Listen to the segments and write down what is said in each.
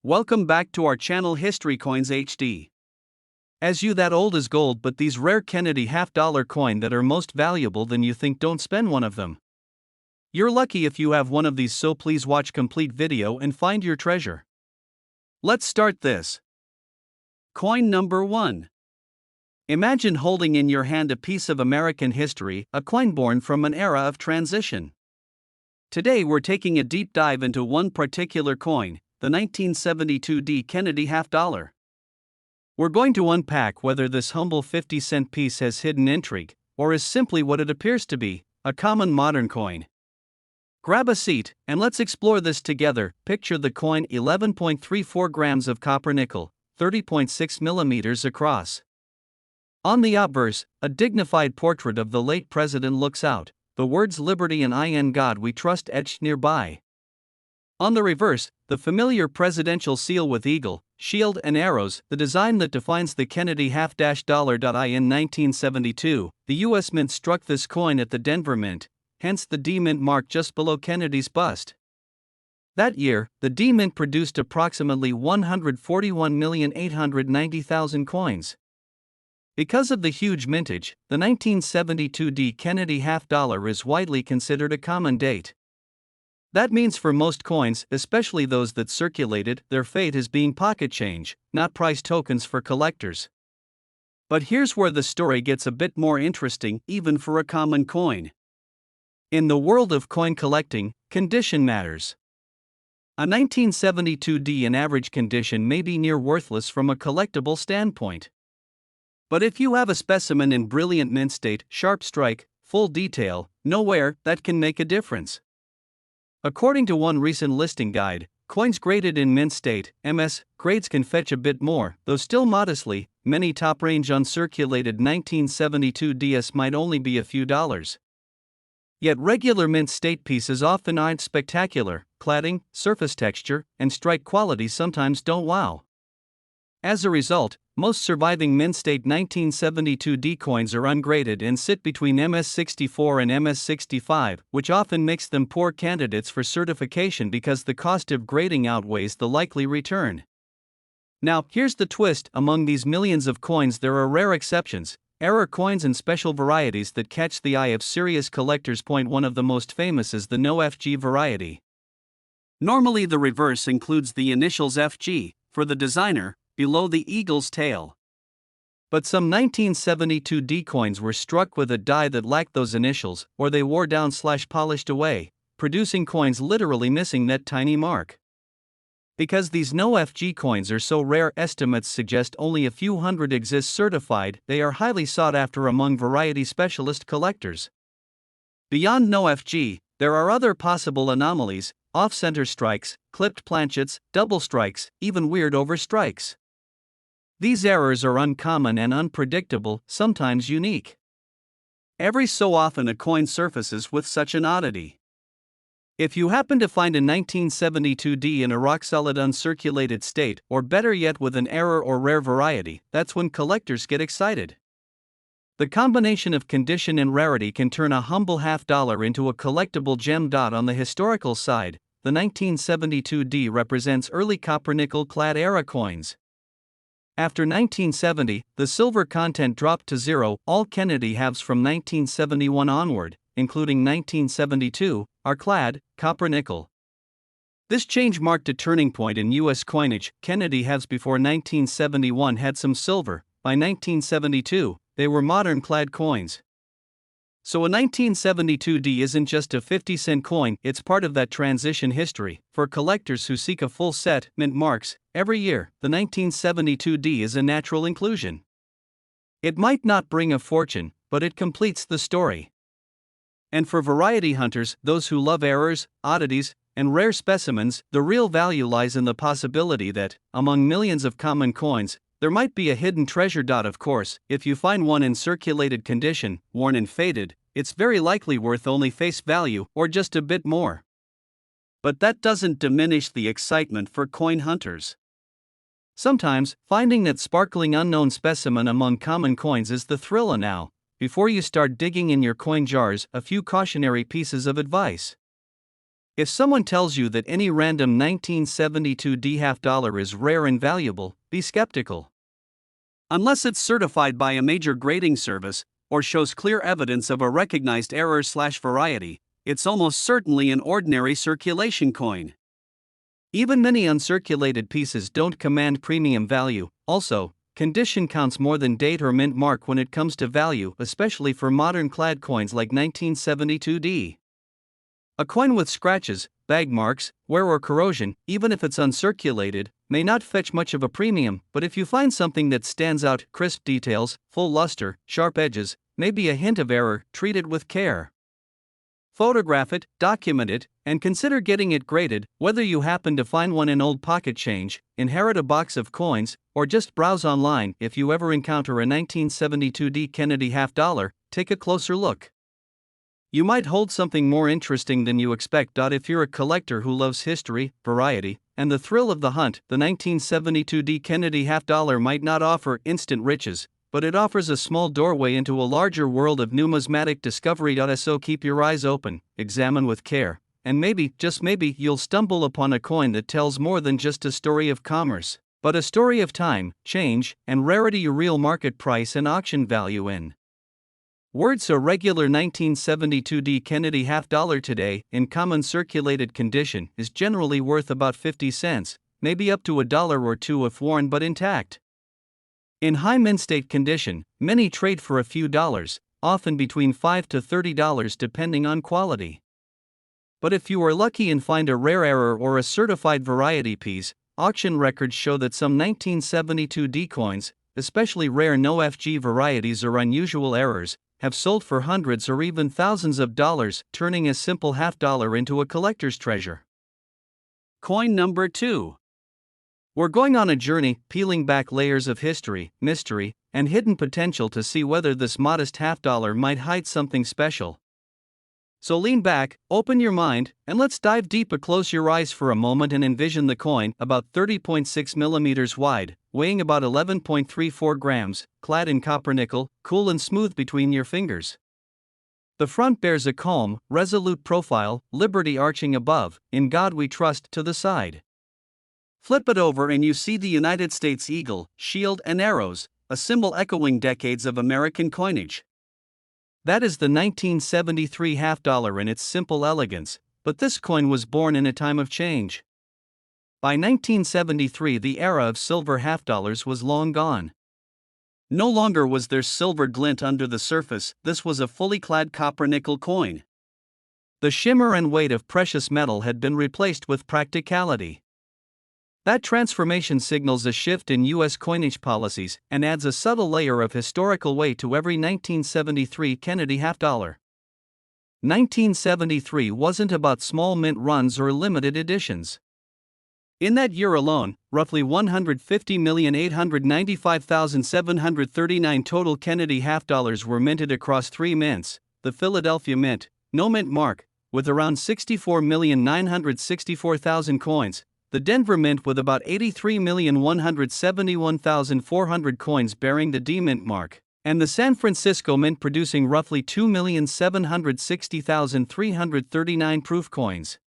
Welcome back to our channel History Coins HD. As you that old is gold, but these rare Kennedy half-dollar coin that are most valuable than you think, don't spend one of them. You're lucky if you have one of these, so please watch complete video and find your treasure. Let's start this. Coin number 1. Imagine holding in your hand a piece of American history, a coin born from an era of transition. Today we're taking a deep dive into one particular coin, the 1972 D Kennedy half-dollar. We're going to unpack whether this humble 50-cent piece has hidden intrigue, or is simply what it appears to be, a common modern coin. Grab a seat, and let's explore this together. Picture the coin: 11.34 grams of copper nickel, 30.6 millimeters across. On the obverse, a dignified portrait of the late president looks out, the words "Liberty and in God We Trust" etched nearby. On the reverse, the familiar presidential seal with eagle, shield and arrows, the design that defines the Kennedy half-dollar. In 1972, the U.S. Mint struck this coin at the Denver Mint, hence the D Mint mark just below Kennedy's bust. That year, the D Mint produced approximately 141,890,000 coins. Because of the huge mintage, the 1972 D Kennedy half-dollar is widely considered a common date. That means for most coins, especially those that circulated, their fate is being pocket change, not price tokens for collectors. But here's where the story gets a bit more interesting, even for a common coin. In the world of coin collecting, condition matters. A 1972 D in average condition may be near worthless from a collectible standpoint. But if you have a specimen in brilliant mint state, sharp strike, full detail, no wear, that can make a difference. According to one recent listing guide, coins graded in mint state, MS, grades can fetch a bit more, though still modestly. Many top-range uncirculated 1972 DS might only be a few dollars. Yet regular mint state pieces often aren't spectacular. Cladding, surface texture, and strike quality sometimes don't wow. As a result, most surviving mint state 1972 D coins are ungraded and sit between MS64 and MS65, which often makes them poor candidates for certification because the cost of grading outweighs the likely return. Now, here's the twist: among these millions of coins, there are rare exceptions, error coins and special varieties that catch the eye of serious collectors. One of the most famous is the no FG variety. Normally, the reverse includes the initials FG, for the designer, below the eagle's tail. But some 1972 D coins were struck with a die that lacked those initials, or they wore down/polished away, producing coins literally missing that tiny mark. Because these no FG coins are so rare, estimates suggest only a few hundred exist certified. They are highly sought after among variety specialist collectors. Beyond no FG, there are other possible anomalies: off-center strikes, clipped planchets, double strikes, even weird overstrikes. These errors are uncommon and unpredictable, sometimes unique. Every so often a coin surfaces with such an oddity. If you happen to find a 1972 D in a rock-solid uncirculated state, or better yet with an error or rare variety, that's when collectors get excited. The combination of condition and rarity can turn a humble half-dollar into a collectible gem. On the historical side, the 1972 D represents early copper-nickel-clad era coins. After 1970, the silver content dropped to zero. All Kennedy halves from 1971 onward, including 1972, are clad copper-nickel. This change marked a turning point in U.S. coinage. Kennedy halves before 1971 had some silver. By 1972, they were modern clad coins. So a 1972 D isn't just a 50-cent coin, it's part of that transition history. For collectors who seek a full set, mint marks, every year, the 1972 D is a natural inclusion. It might not bring a fortune, but it completes the story. And for variety hunters, those who love errors, oddities, and rare specimens, the real value lies in the possibility that, among millions of common coins, there might be a hidden treasure. Of course, if you find one in circulated condition, worn and faded, it's very likely worth only face value or just a bit more. But that doesn't diminish the excitement for coin hunters. Sometimes, finding that sparkling unknown specimen among common coins is the thrill. Now, before you start digging in your coin jars, a few cautionary pieces of advice. If someone tells you that any random 1972D half dollar is rare and valuable, be skeptical. Unless it's certified by a major grading service, or shows clear evidence of a recognized error/variety, it's almost certainly an ordinary circulation coin. Even many uncirculated pieces don't command premium value. Also, condition counts more than date or mint mark when it comes to value, especially for modern clad coins like 1972D. A coin with scratches, bag marks, wear or corrosion, even if it's uncirculated, may not fetch much of a premium, but if you find something that stands out, crisp details, full luster, sharp edges, maybe a hint of error, treat it with care. Photograph it, document it, and consider getting it graded. Whether you happen to find one in old pocket change, inherit a box of coins, or just browse online, if you ever encounter a 1972D Kennedy half dollar, take a closer look. You might hold something more interesting than you expect. If you're a collector who loves history, variety, and the thrill of the hunt, the 1972D Kennedy half dollar might not offer instant riches, but it offers a small doorway into a larger world of numismatic discovery. So keep your eyes open, examine with care, and maybe, just maybe, you'll stumble upon a coin that tells more than just a story of commerce, but a story of time, change, and rarity. Your real market price and auction value in words. A regular 1972D Kennedy half dollar today, in common circulated condition, is generally worth about 50 cents, maybe up to $1 or $2 if worn but intact. In high mint state condition, many trade for a few dollars, often between $5 to $30 depending on quality. But if you are lucky and find a rare error or a certified variety piece, auction records show that some 1972D coins, especially rare no FG varieties or unusual errors, have sold for hundreds or even thousands of dollars, turning a simple half dollar into a collector's treasure. Coin number 2. We're going on a journey, peeling back layers of history, mystery, and hidden potential to see whether this modest half dollar might hide something special. So lean back, open your mind, and let's dive deep. Close your eyes for a moment and envision the coin, about 30.6 millimeters wide, weighing about 11.34 grams, clad in copper nickel, cool and smooth between your fingers. The front bears a calm, resolute profile, liberty arching above, "In God We Trust" to the side. Flip it over and you see the United States eagle, shield, and arrows, a symbol echoing decades of American coinage. That is the 1973 half dollar in its simple elegance, but this coin was born in a time of change. By 1973, the era of silver half dollars was long gone. No longer was there silver glint under the surface, this was a fully clad copper nickel coin. The shimmer and weight of precious metal had been replaced with practicality. That transformation signals a shift in U.S. coinage policies and adds a subtle layer of historical weight to every 1973 Kennedy half dollar. 1973 wasn't about small mint runs or limited editions. In that year alone, roughly 150,895,739 total Kennedy half dollars were minted across 3 mints: the Philadelphia Mint, no mint mark, with around 64,964,000 coins, the Denver Mint with about 83,171,400 coins bearing the D Mint mark, and the San Francisco Mint producing roughly 2,760,339 proof coins.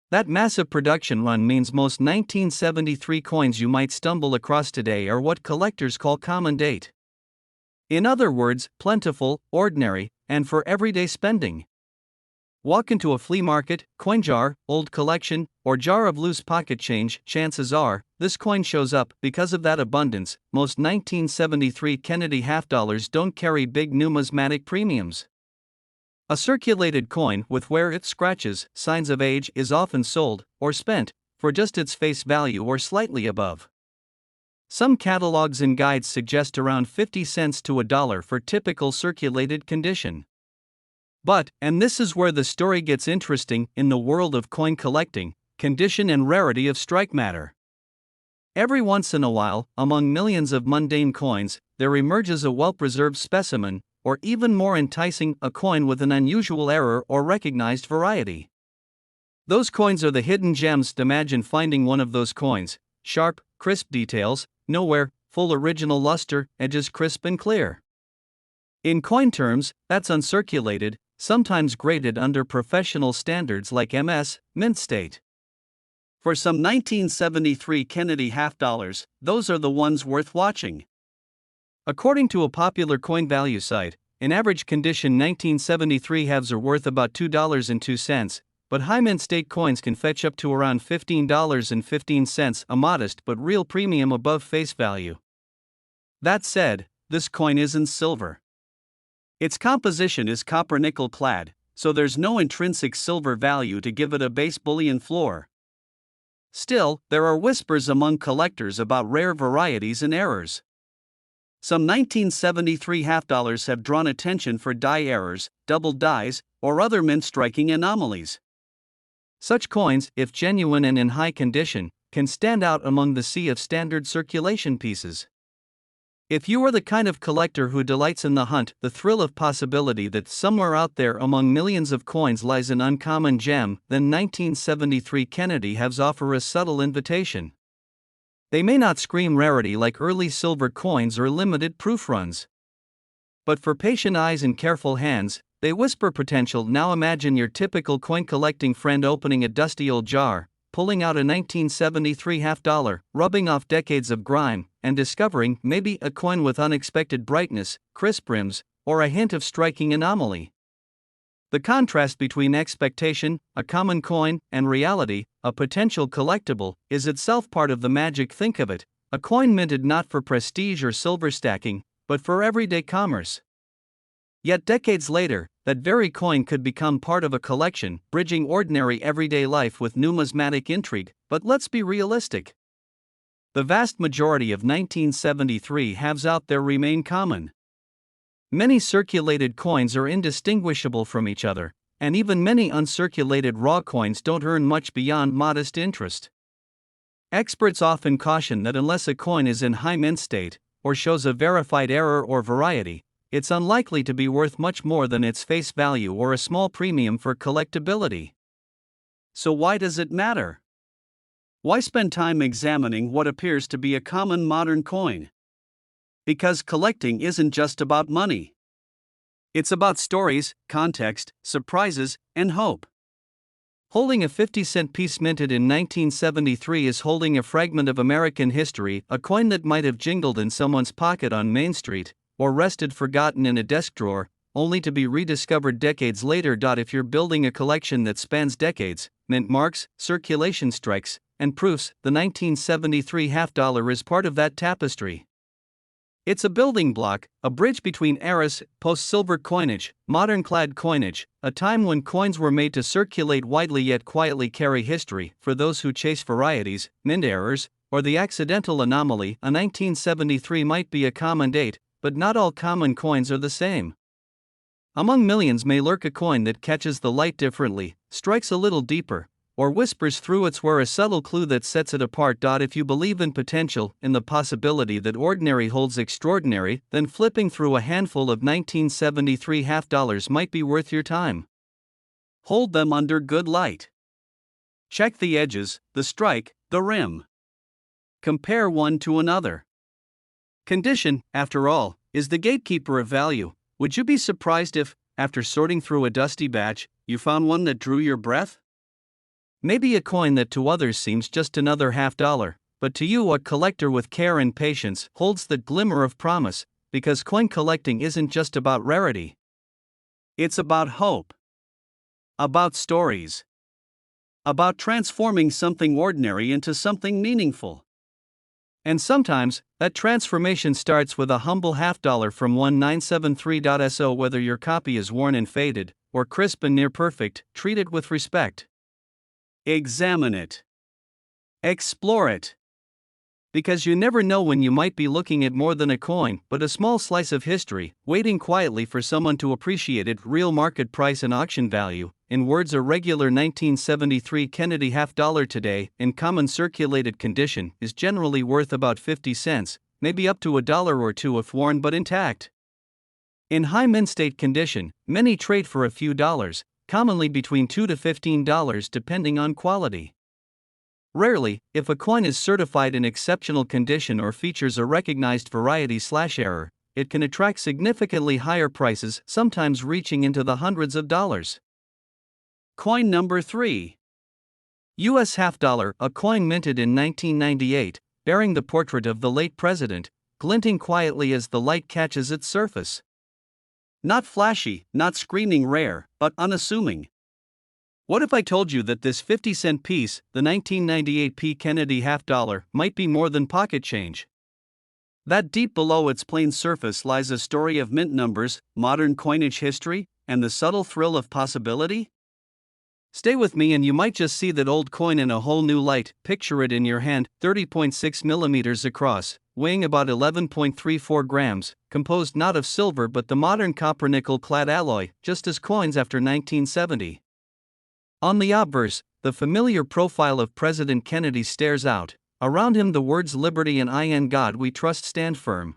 That massive production run means most 1973 coins you might stumble across today are what collectors call common date. In other words, plentiful, ordinary, and for everyday spending. Walk into a flea market, coin jar, old collection, or jar of loose pocket change, chances are, this coin shows up. Because of that abundance, most 1973 Kennedy half dollars don't carry big numismatic premiums. A circulated coin with wear, its scratches, signs of age is often sold, or spent, for just its face value or slightly above. Some catalogs and guides suggest around 50 cents to $1 for typical circulated condition. But, and this is where the story gets interesting, in the world of coin collecting, condition and rarity of strike matter. Every once in a while, among millions of mundane coins, there emerges a well-preserved specimen, or even more enticing, a coin with an unusual error or recognized variety. Those coins are the hidden gems. Imagine finding one of those coins, sharp, crisp details, no wear, full original luster, edges crisp and clear. In coin terms, that's uncirculated, sometimes graded under professional standards like MS, mint state. For some 1973 Kennedy half dollars, those are the ones worth watching. According to a popular coin value site, in average condition 1973 halves are worth about $2.02, but high mint state coins can fetch up to around $15.15, a modest but real premium above face value. That said, this coin isn't silver. Its composition is copper nickel clad, so there's no intrinsic silver value to give it a base bullion floor. Still, there are whispers among collectors about rare varieties and errors. Some 1973 half dollars have drawn attention for die errors, double dies, or other mint striking anomalies. Such coins, if genuine and in high condition, can stand out among the sea of standard circulation pieces. If you are the kind of collector who delights in the hunt, the thrill of possibility that somewhere out there among millions of coins lies an uncommon gem, then 1973 Kennedy halves offer a subtle invitation. They may not scream rarity like early silver coins or limited proof runs. But for patient eyes and careful hands, they whisper potential. Now imagine your typical coin collecting friend opening a dusty old jar, pulling out a 1973 half dollar, rubbing off decades of grime, and discovering maybe a coin with unexpected brightness, crisp rims, or a hint of striking anomaly. The contrast between expectation, a common coin, and reality, a potential collectible, is itself part of the magic. Think of it, a coin minted not for prestige or silver stacking, but for everyday commerce. Yet decades later, that very coin could become part of a collection, bridging ordinary everyday life with numismatic intrigue. But let's be realistic. The vast majority of 1973 halves out there remain common. Many circulated coins are indistinguishable from each other, and even many uncirculated raw coins don't earn much beyond modest interest. Experts often caution that unless a coin is in high mint state, or shows a verified error or variety, it's unlikely to be worth much more than its face value or a small premium for collectability. So why does it matter? Why spend time examining what appears to be a common modern coin? Because collecting isn't just about money. It's about stories, context, surprises, and hope. Holding a 50-cent piece minted in 1973 is holding a fragment of American history, a coin that might have jingled in someone's pocket on Main Street, or rested forgotten in a desk drawer, only to be rediscovered decades later. If you're building a collection that spans decades, mint marks, circulation strikes, and proofs, the 1973 half dollar is part of that tapestry. It's a building block, a bridge between eras, post-silver coinage, modern clad coinage, a time when coins were made to circulate widely yet quietly carry history. For those who chase varieties, mint errors, or the accidental anomaly, a 1973 might be a common date, but not all common coins are the same. Among millions may lurk a coin that catches the light differently, strikes a little deeper, or whispers through its wear a subtle clue that sets it apart. If you believe in potential, in the possibility that ordinary holds extraordinary, then flipping through a handful of 1973 half dollars might be worth your time. Hold them under good light. Check the edges, the strike, the rim. Compare one to another. Condition, after all, is the gatekeeper of value. Would you be surprised if, after sorting through a dusty batch, you found one that drew your breath? Maybe a coin that to others seems just another half dollar, but to you, a collector with care and patience, holds the glimmer of promise, because coin collecting isn't just about rarity. It's about hope. About stories. About transforming something ordinary into something meaningful. And sometimes, that transformation starts with a humble half dollar from 1973.so. Whether your copy is worn and faded, or crisp and near perfect, treat it with respect. Examine it. Explore it. Because you never know when you might be looking at more than a coin, but a small slice of history, waiting quietly for someone to appreciate it. Real market price and auction value. In words, a regular 1973 Kennedy half dollar today, in common circulated condition, is generally worth about 50 cents, maybe up to $1 or $2 if worn but intact. In high mint state condition, many trade for a few dollars, commonly between $2 to $15 depending on quality. Rarely, if a coin is certified in exceptional condition or features a recognized variety/error, it can attract significantly higher prices, sometimes reaching into the hundreds of dollars. Coin number 3. US half dollar, a coin minted in 1998, bearing the portrait of the late president, glinting quietly as the light catches its surface. Not flashy, not screaming rare, but unassuming. What if I told you that this 50-cent piece, the 1998 P. Kennedy half dollar, might be more than pocket change? That deep below its plain surface lies a story of mint numbers, modern coinage history, and the subtle thrill of possibility? Stay with me and you might just see that old coin in a whole new light. Picture it in your hand, 30.6 millimeters across, weighing about 11.34 grams, composed not of silver but the modern copper-nickel clad alloy, just as coins after 1970. On the obverse, the familiar profile of President Kennedy stares out. Around him the words liberty and I in God we trust stand firm.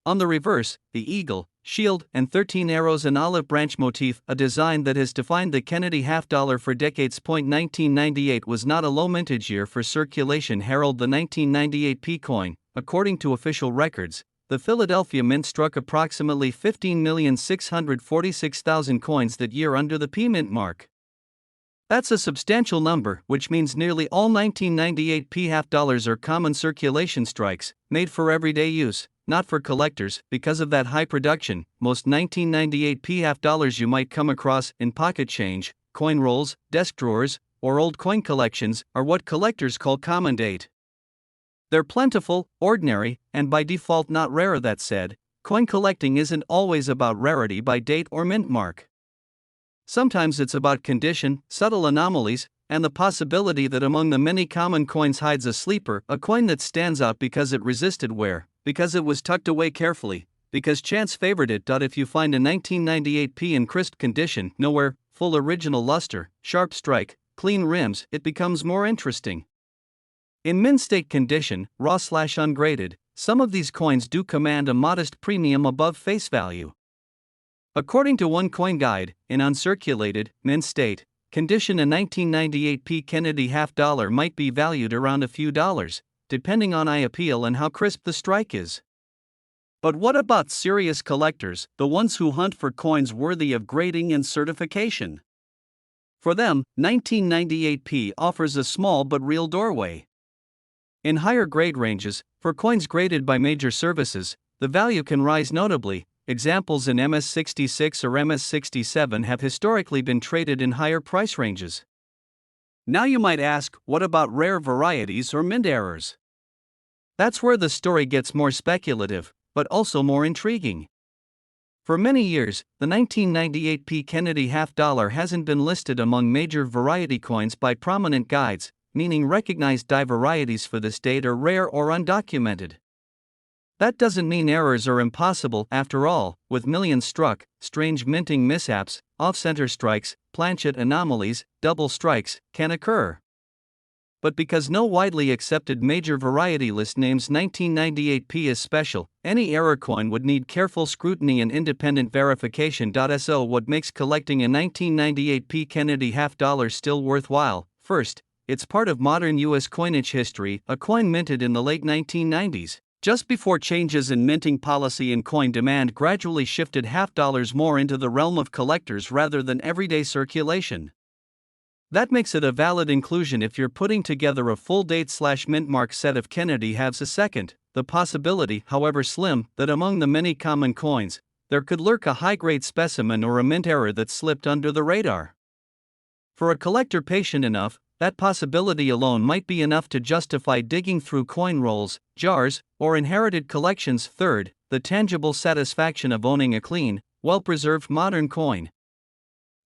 On the reverse, the eagle, shield, and 13 arrows and olive branch motif, a design that has defined the Kennedy half dollar for decades. 1998 was not a low mintage year for circulation. Herald the 1998 P coin. According to official records, the Philadelphia Mint struck approximately 15,646,000 coins that year under the P Mint mark. That's a substantial number, which means nearly all 1998 P half dollars are common circulation strikes, made for everyday use, not for collectors. Because of that high production, most 1998 P half dollars you might come across in pocket change, coin rolls, desk drawers, or old coin collections are what collectors call common date. They're plentiful, ordinary, and by default not rare. That said, coin collecting isn't always about rarity by date or mint mark. Sometimes it's about condition, subtle anomalies, and the possibility that among the many common coins hides a sleeper, a coin that stands out because it resisted wear, because it was tucked away carefully, because chance favored it. If you find a 1998 P in crisp condition, nowhere, full original luster, sharp strike, clean rims, it becomes more interesting. In mint state condition, raw/ungraded, some of these coins do command a modest premium above face value. According to one coin guide, in uncirculated, mint state condition, a 1998 P Kennedy half dollar might be valued around a few dollars, depending on eye appeal and how crisp the strike is. But what about serious collectors, the ones who hunt for coins worthy of grading and certification? For them, 1998 P offers a small but real doorway. In higher grade ranges, for coins graded by major services, the value can rise notably. Examples in MS66 or MS67 have historically been traded in higher price ranges. Now you might ask, what about rare varieties or mint errors? That's where the story gets more speculative, but also more intriguing. For many years, the 1998 P Kennedy half dollar hasn't been listed among major variety coins by prominent guides, meaning recognized die varieties for this date are rare or undocumented. That doesn't mean errors are impossible. After all, with millions struck, strange minting mishaps, off-center strikes, planchet anomalies, double strikes can occur. But because no widely accepted major variety list names 1998 P as special, any error coin would need careful scrutiny and independent verification. So what makes collecting a 1998 P Kennedy half dollar still worthwhile? First, it's part of modern US coinage history, a coin minted in the late 1990s. Just before changes in minting policy and coin demand gradually shifted half dollars more into the realm of collectors rather than everyday circulation. That makes it a valid inclusion if you're putting together a full date/mint mark set of Kennedy halves. A second, the possibility, however slim, that among the many common coins, there could lurk a high-grade specimen or a mint error that slipped under the radar. For a collector patient enough, that possibility alone might be enough to justify digging through coin rolls, jars, or inherited collections. Third, the tangible satisfaction of owning a clean, well-preserved modern coin.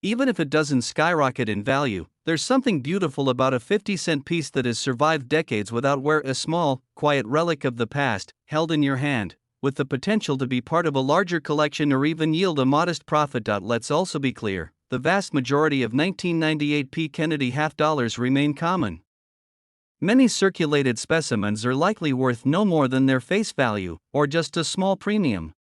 Even if it doesn't skyrocket in value, there's something beautiful about a 50-cent piece that has survived decades without wear, a small, quiet relic of the past, held in your hand, with the potential to be part of a larger collection or even yield a modest profit. Let's also be clear, the vast majority of 1998 P Kennedy half dollars remain common. Many circulated specimens are likely worth no more than their face value, or just a small premium.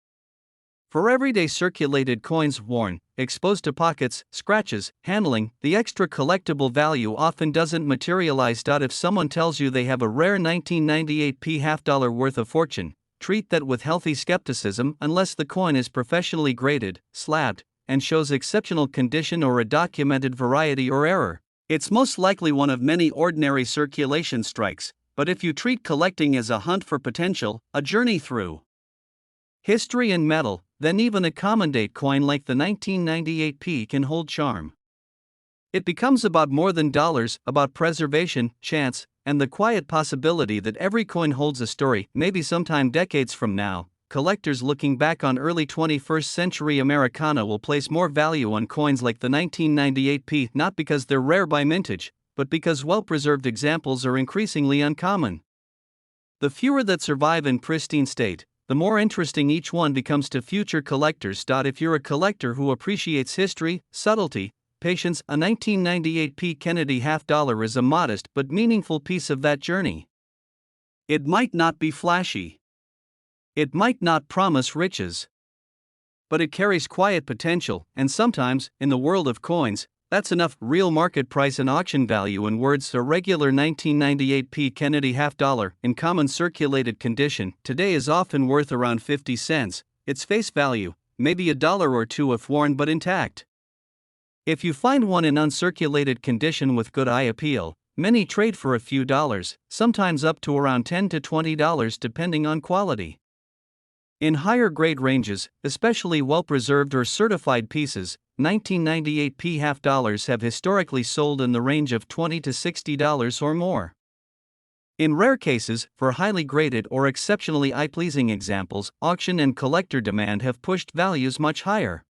For everyday circulated coins, worn, exposed to pockets, scratches, handling, the extra collectible value often doesn't materialize. If someone tells you they have a rare 1998 P half dollar worth of fortune, treat that with healthy skepticism unless the coin is professionally graded, slabbed, and shows exceptional condition or a documented variety or error. It's most likely one of many ordinary circulation strikes, but if you treat collecting as a hunt for potential, a journey through history and metal, then even a common date coin like the 1998p can hold charm. It becomes about more than dollars, about preservation, chance, and the quiet possibility that every coin holds a story. Maybe sometime decades from now, collectors looking back on early 21st century Americana will place more value on coins like the 1998p, not because they're rare by mintage, but because well-preserved examples are increasingly uncommon. The fewer that survive in pristine state, the more interesting each one becomes to future collectors. If you're a collector who appreciates history, subtlety, patience, a 1998p Kennedy $half is a modest but meaningful piece of that journey. It might not be flashy. It might not promise riches. But it carries quiet potential, and sometimes, in the world of coins, that's enough. Real market price and auction value. In words, a regular 1998p Kennedy $half in common circulated condition today is often worth around 50 cents, its face value, maybe $1 or $2 if worn but intact. If you find one in uncirculated condition with good eye appeal, many trade for a few dollars, sometimes up to around $10 to $20 depending on quality. In higher grade ranges, especially well-preserved or certified pieces, 1998p $half have historically sold in the range of $20 to $60 or more. In rare cases, for highly graded or exceptionally eye-pleasing examples, auction and collector demand have pushed values much higher.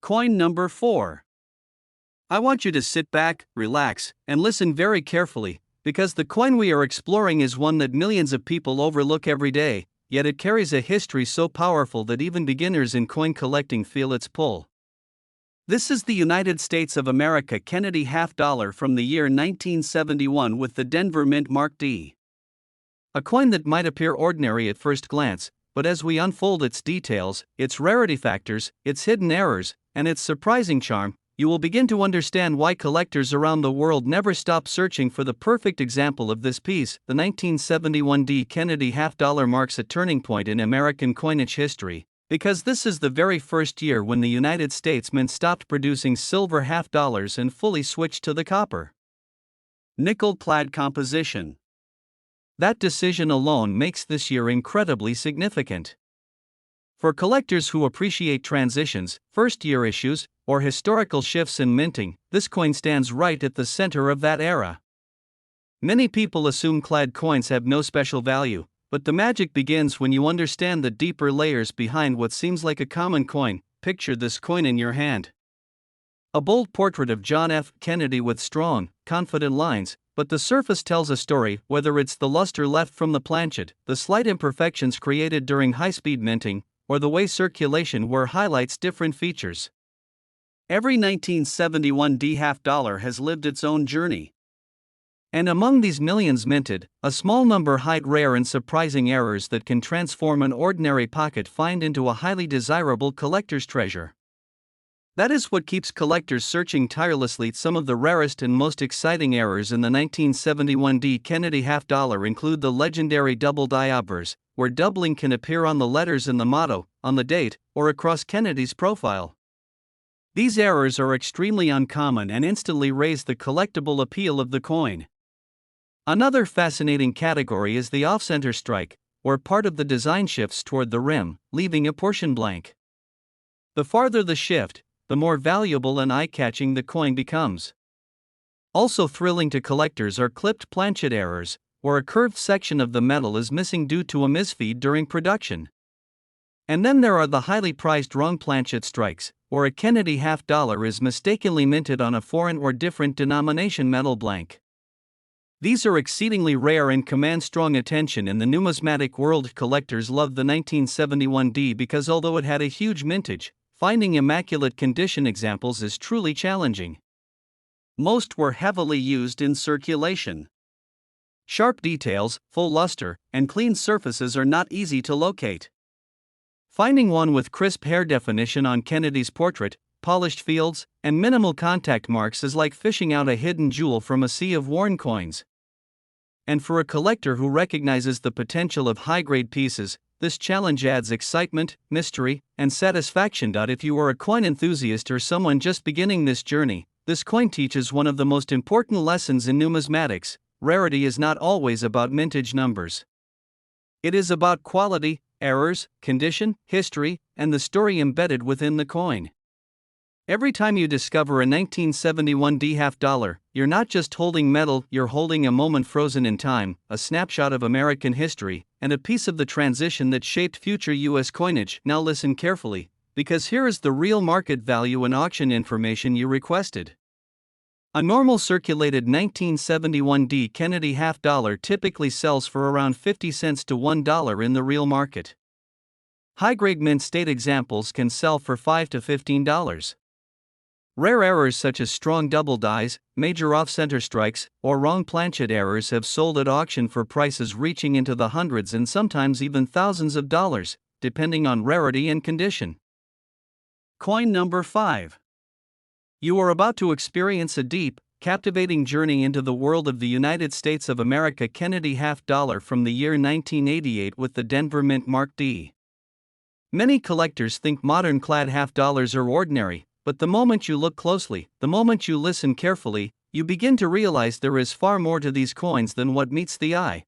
Coin number 4. I want you to sit back, relax, and listen very carefully, because the coin we are exploring is one that millions of people overlook every day, yet it carries a history so powerful that even beginners in coin collecting feel its pull. This is the United States of America Kennedy $half from the year 1971 with the Denver Mint Mark D. A coin that might appear ordinary at first glance, but as we unfold its details, its rarity factors, its hidden errors, and its surprising charm, you will begin to understand why collectors around the world never stop searching for the perfect example of this piece. The 1971 D Kennedy $half marks a turning point in American coinage history, because this is the very first year when the United States Mint stopped producing silver $half and fully switched to the copper nickel-clad composition. That decision alone makes this year incredibly significant. For collectors who appreciate transitions, first-year issues, or historical shifts in minting, this coin stands right at the center of that era. Many people assume clad coins have no special value, but the magic begins when you understand the deeper layers behind what seems like a common coin. Picture this coin in your hand. A bold portrait of John F. Kennedy with strong, confident lines, but the surface tells a story. Whether it's the luster left from the planchet, the slight imperfections created during high-speed minting, or the way circulation where highlights different features. Every 1971 D $half has lived its own journey. And among these millions minted, a small number hide rare and surprising errors that can transform an ordinary pocket find into a highly desirable collector's treasure. That is what keeps collectors searching tirelessly. Some of the rarest and most exciting errors in the 1971 D Kennedy $half include the legendary double die obverse, where doubling can appear on the letters in the motto, on the date, or across Kennedy's profile. These errors are extremely uncommon and instantly raise the collectible appeal of the coin. Another fascinating category is the off-center strike, where part of the design shifts toward the rim, leaving a portion blank. The farther the shift, the more valuable and eye-catching the coin becomes. Also thrilling to collectors are clipped planchet errors, where a curved section of the metal is missing due to a misfeed during production. And then there are the highly prized wrong planchet strikes, where a Kennedy $half is mistakenly minted on a foreign or different denomination metal blank. These are exceedingly rare and command strong attention in the numismatic world. Collectors love the 1971 D because although it had a huge mintage, finding immaculate condition examples is truly challenging. Most were heavily used in circulation. Sharp details, full luster, and clean surfaces are not easy to locate. Finding one with crisp hair definition on Kennedy's portrait, polished fields, and minimal contact marks is like fishing out a hidden jewel from a sea of worn coins. And for a collector who recognizes the potential of high-grade pieces, this challenge adds excitement, mystery, and satisfaction. If you are a coin enthusiast or someone just beginning this journey, this coin teaches one of the most important lessons in numismatics: rarity is not always about mintage numbers. It is about quality, errors, condition, history, and the story embedded within the coin. Every time you discover a 1971 D half dollar, you're not just holding metal, you're holding a moment frozen in time, a snapshot of American history, and a piece of the transition that shaped future U.S. coinage. Now listen carefully, because here is the real market value and auction information you requested. A normal circulated 1971 D Kennedy half dollar typically sells for around 50 cents to $1 in the real market. High-grade mint state examples can sell for $5 to $15. Rare errors such as strong double dies, major off-center strikes, or wrong planchet errors have sold at auction for prices reaching into the hundreds and sometimes even thousands of dollars, depending on rarity and condition. Coin number 5. You are about to experience a deep, captivating journey into the world of the United States of America Kennedy half dollar from the year 1988 with the Denver Mint Mark D. Many collectors think modern clad half dollars are ordinary, but the moment you look closely, the moment you listen carefully, you begin to realize there is far more to these coins than what meets the eye.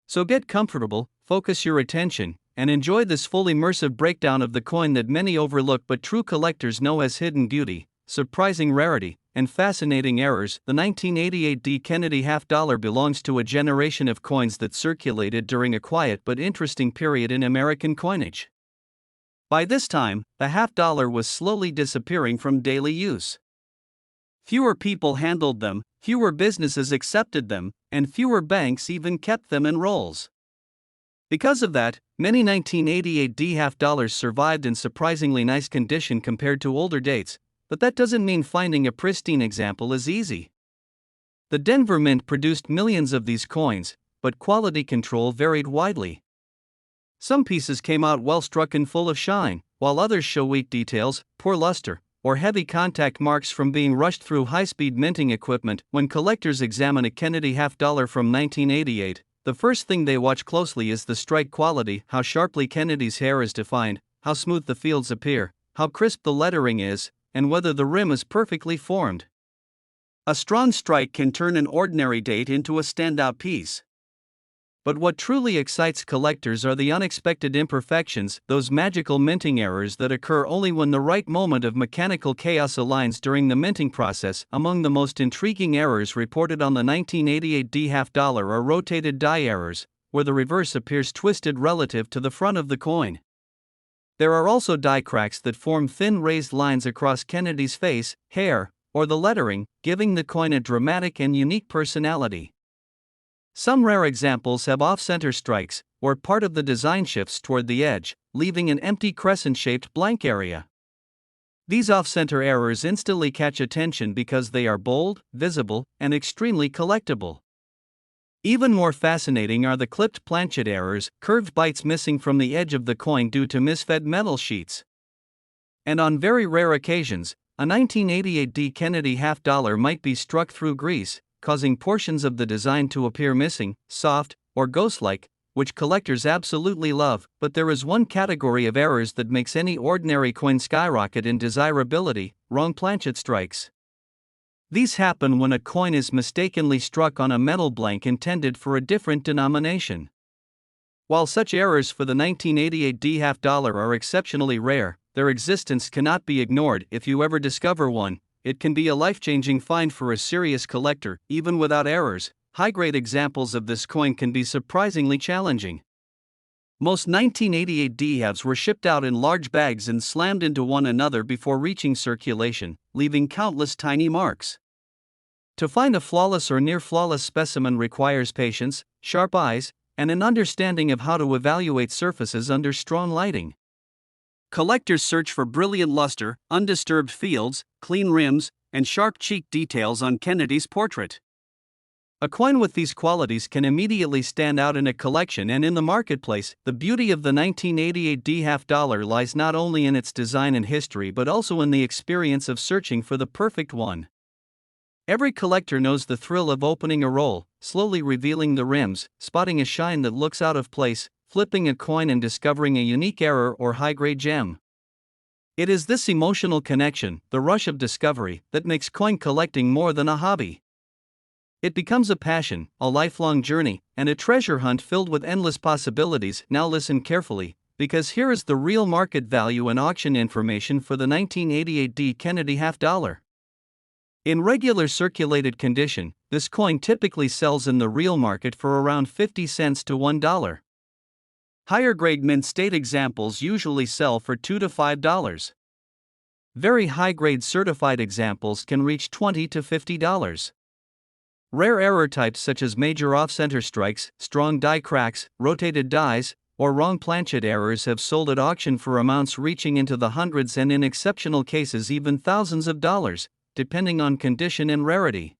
So get comfortable, focus your attention, and enjoy this full immersive breakdown of the coin that many overlook but true collectors know as hidden beauty, surprising rarity, and fascinating errors. The 1988 D Kennedy half dollar belongs to a generation of coins that circulated during a quiet but interesting period in American coinage. By this time, the half dollar was slowly disappearing from daily use. Fewer people handled them, fewer businesses accepted them, and fewer banks even kept them in rolls. Because of that, many 1988 D half dollars survived in surprisingly nice condition compared to older dates, but that doesn't mean finding a pristine example is easy. The Denver Mint produced millions of these coins, but quality control varied widely. Some pieces came out well struck and full of shine, while others show weak details, poor luster, or heavy contact marks from being rushed through high-speed minting equipment. When collectors examine a Kennedy half dollar from 1988, the first thing they watch closely is the strike quality: how sharply Kennedy's hair is defined, how smooth the fields appear, how crisp the lettering is, and whether the rim is perfectly formed. A strong strike can turn an ordinary date into a standout piece. But what truly excites collectors are the unexpected imperfections, those magical minting errors that occur only when the right moment of mechanical chaos aligns during the minting process. Among the most intriguing errors reported on the 1988 D half dollar are rotated die errors, where the reverse appears twisted relative to the front of the coin. There are also die cracks that form thin raised lines across Kennedy's face, hair, or the lettering, giving the coin a dramatic and unique personality. Some rare examples have off-center strikes, where part of the design shifts toward the edge, leaving an empty crescent-shaped blank area. These off-center errors instantly catch attention because they are bold, visible, and extremely collectible. Even more fascinating are the clipped planchet errors, curved bites missing from the edge of the coin due to misfed metal sheets. And on very rare occasions, a 1988 D Kennedy half dollar might be struck through grease, causing portions of the design to appear missing, soft, or ghost-like, which collectors absolutely love. But there is one category of errors that makes any ordinary coin skyrocket in desirability: wrong planchet strikes. These happen when a coin is mistakenly struck on a metal blank intended for a different denomination. While such errors for the 1988 D half dollar are exceptionally rare, their existence cannot be ignored. If you ever discover one, it can be a life-changing find for a serious collector. Even without errors, high-grade examples of this coin can be surprisingly challenging. Most 1988 D halves were shipped out in large bags and slammed into one another before reaching circulation, leaving countless tiny marks. To find a flawless or near-flawless specimen requires patience, sharp eyes, and an understanding of how to evaluate surfaces under strong lighting. Collectors search for brilliant luster, undisturbed fields, clean rims, and sharp cheek details on Kennedy's portrait. A coin with these qualities can immediately stand out in a collection and in the marketplace. The beauty of the 1988 D half dollar lies not only in its design and history but also in the experience of searching for the perfect one. Every collector knows the thrill of opening a roll, slowly revealing the rims, spotting a shine that looks out of place, flipping a coin and discovering a unique error or high-grade gem. It is this emotional connection, the rush of discovery, that makes coin collecting more than a hobby. It becomes a passion, a lifelong journey, and a treasure hunt filled with endless possibilities. Now listen carefully, because here is the real market value and auction information for the 1988 D. Kennedy half dollar. In regular circulated condition, this coin typically sells in the real market for around 50 cents to $1. Higher grade mint state examples usually sell for $2 to $5. Very high grade certified examples can reach $20 to $50. Rare error types such as major off-center strikes, strong die cracks, rotated dies, or wrong planchet errors have sold at auction for amounts reaching into the hundreds and in exceptional cases even thousands of dollars, depending on condition and rarity.